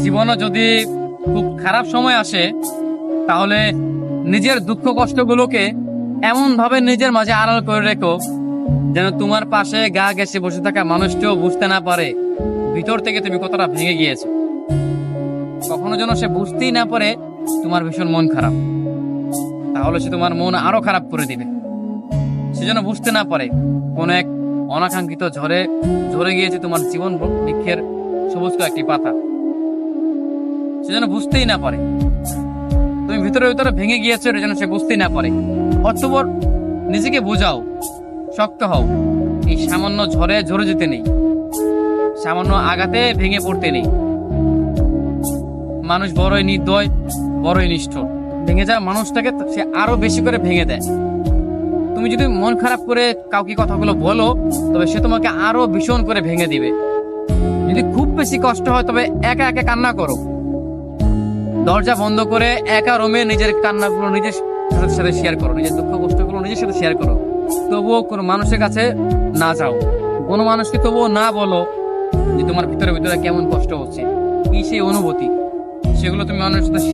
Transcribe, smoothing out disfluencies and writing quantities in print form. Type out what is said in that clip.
জীবনে যদি খুব খারাপ সময় আসে, তাহলে নিজের দুঃখ কষ্টগুলোকে এমন ভাবে নিজের মাঝে আড়াল করে রেখো যেন তোমার পাশে গা ঘেঁষে বসে থাকা মানুষটিও বুঝতে না পারে ভিতর থেকে তুমি কতটা ভেঙে গিয়েছো। কখনো যেন সে বুঝতেই না পারে তোমার ভীষণ মন খারাপ, তাহলে সে তোমার মন আরো খারাপ করে দিবে। সে যেন বুঝতে না পারে কোন এক অনাকাঙ্ক্ষিত ঝড়ে ঝরে গিয়েছে তোমার জীবন বৃক্ষের সবুজ একটি পাতা। সে যেন বুঝতেই না পারে তুমি ভিতরে ভিতরে ভেঙে গিয়েছো, এটা যেন সে বুঝতেই না পারে। অতঃপর নিজেকে বোঝাও, শক্ত হও। এই সামান্য ঝড়ে ঝরে যেতে নেই, সামান্য আঘাতে ভেঙে পড়তে নেই। মানুষ বড়ই নির্দয়, বড়ই নিষ্ঠুর। ভেঙে যাওয়া মানুষটাকে সে আরো বেশি করে ভেঙে দেয়। তুমি যদি মন খারাপ করে কাউকে কথাগুলো বলো, তবে সে তোমাকে আরো ভীষণ করে ভেঙে দিবে। যদি খুব বেশি কষ্ট হয়, তবে একা একা কান্না করো। দরজা বন্ধ করে একা রুমে নিজের কান্নাগুলো নিজের সাথে শেয়ার করো, নিজের দুঃখ কষ্টগুলো নিজের সাথে শেয়ার করো। তবুও কোনো মানুষের কাছে না যাও, কোনো মানুষকে তবুও না বলো যে তোমার ভিতরে ভিতরে কেমন কষ্ট হচ্ছে, কি সেই অনুভূতি, সেগুলো তুমি মানুষের সাথে